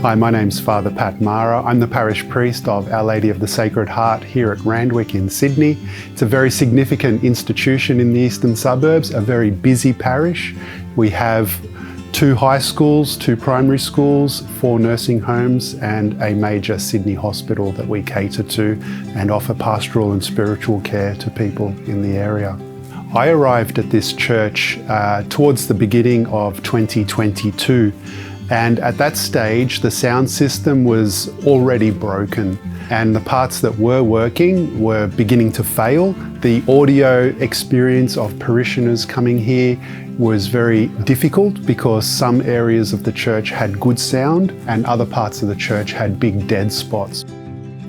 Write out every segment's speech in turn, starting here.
Hi, my name's Father Pat Mara. I'm the parish priest of Our Lady of the Sacred Heart here at Randwick in Sydney. It's a very significant institution in the eastern suburbs, a very busy parish. We have 2 high schools, 2 primary schools, 4 nursing homes and a major Sydney hospital that we cater to and offer pastoral and spiritual care to people in the area. I arrived at this church towards the beginning of 2022. And at that stage, the sound system was already broken and the parts that were working were beginning to fail. The audio experience of parishioners coming here was very difficult because some areas of the church had good sound and other parts of the church had big dead spots.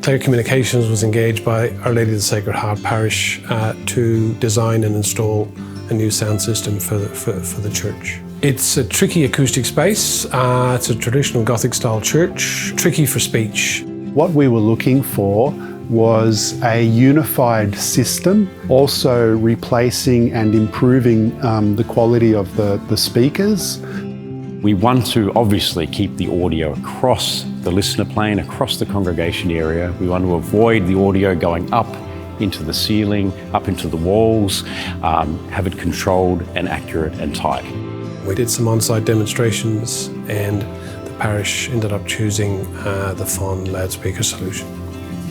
Clare Communications was engaged by Our Lady of the Sacred Heart Parish to design and install a new sound system for the church. It's a tricky acoustic space. It's a traditional Gothic style church, tricky for speech. What we were looking for was a unified system, also replacing and improving the quality of the speakers. We want to obviously keep the audio across the listener plane, across the congregation area. We want to avoid the audio going up into the ceiling, up into the walls, have it controlled and accurate and tight. We did some on-site demonstrations and the parish ended up choosing the Fohhn loudspeaker solution.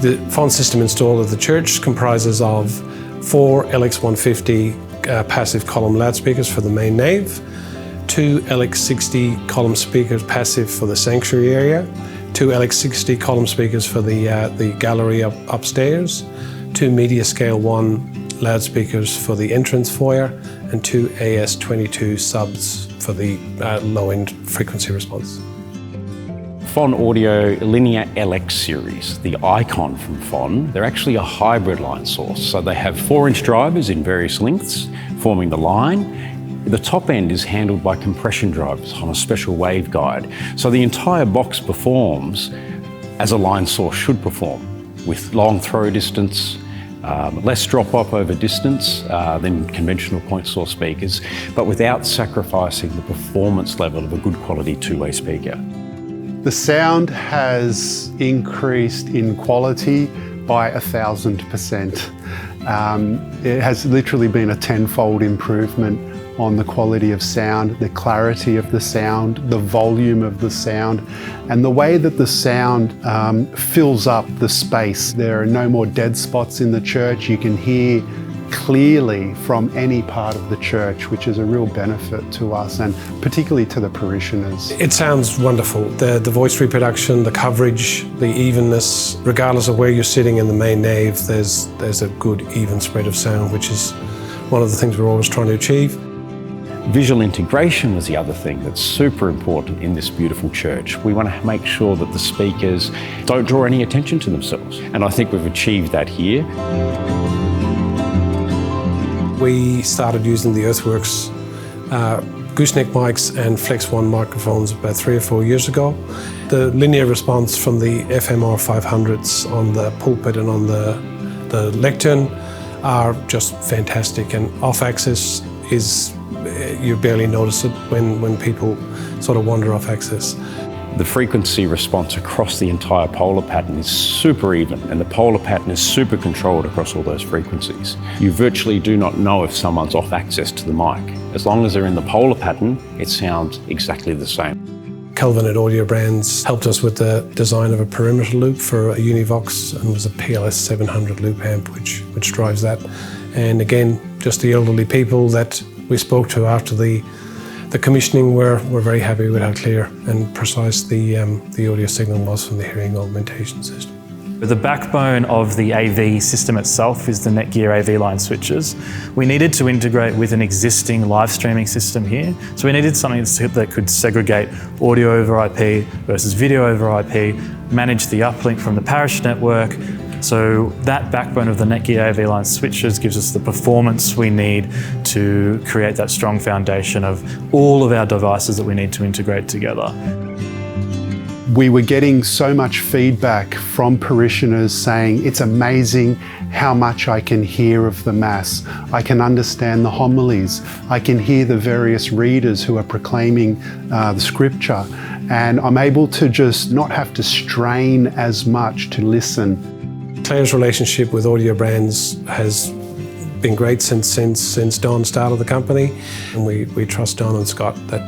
The Fohhn system installed at the church comprises of 4 LX150 passive column loudspeakers for the main nave, 2 LX60 column speakers passive for the sanctuary area, 2 LX60 column speakers for the gallery upstairs, 2 media scale 1 loudspeakers for the entrance foyer, and 2 AS22 subs for the low-end frequency response. Fohhn Audio Linear LX series, the icon from Fohhn, they're actually a hybrid line source. So they have 4-inch drivers in various lengths forming the line. The top end is handled by compression drivers on a special waveguide. So the entire box performs as a line source should perform, with long throw distance, less drop-off over distance than conventional point source speakers, but without sacrificing the performance level of a good quality 2-way speaker. The sound has increased in quality by 1,000%. It has literally been a 10-fold improvement on the quality of sound, the clarity of the sound, the volume of the sound, and the way that the sound fills up the space. There are no more dead spots in the church. You can hear clearly from any part of the church, which is a real benefit to us and particularly to the parishioners. It sounds wonderful. The voice reproduction, the coverage, the evenness, regardless of where you're sitting in the main nave, there's a good even spread of sound, which is one of the things we're always trying to achieve. Visual integration is the other thing that's super important in this beautiful church. We want to make sure that the speakers don't draw any attention to themselves, and I think we've achieved that here. We started using the Earthworks gooseneck mics and Flex 1 microphones about 3 or 4 years ago. The linear response from the FMR 500s on the pulpit and on the lectern are just fantastic, and off-axis is, you barely notice it when people sort of wander off axis. The frequency response across the entire polar pattern is super even, and the polar pattern is super controlled across all those frequencies. You virtually do not know if someone's off access to the mic. As long as they're in the polar pattern, it sounds exactly the same. Kelvin at Audio Brands helped us with the design of a perimeter loop for a Univox, and was a PLS 700 loop amp which drives that. And again, just the elderly people that we spoke to after the commissioning were very happy with how clear and precise the audio signal was from the hearing augmentation system. The backbone of the AV system itself is the Netgear AV line switches. We needed to integrate with an existing live streaming system here, so we needed something that could segregate audio over IP versus video over IP, manage the uplink from the parish network. So that backbone of the Netgear AV line switches gives us the performance we need to create that strong foundation of all of our devices that we need to integrate together. We were getting so much feedback from parishioners saying it's amazing how much I can hear of the Mass. I can understand the homilies. I can hear the various readers who are proclaiming the Scripture. And I'm able to just not have to strain as much to listen. Clare's relationship with audio brands has been great since Don started the company, and we trust Don and Scott that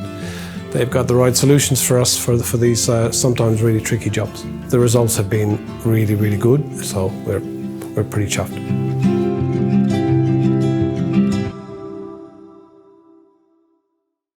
they've got the right solutions for us for these sometimes really tricky jobs. The results have been really, really good, so we're pretty chuffed.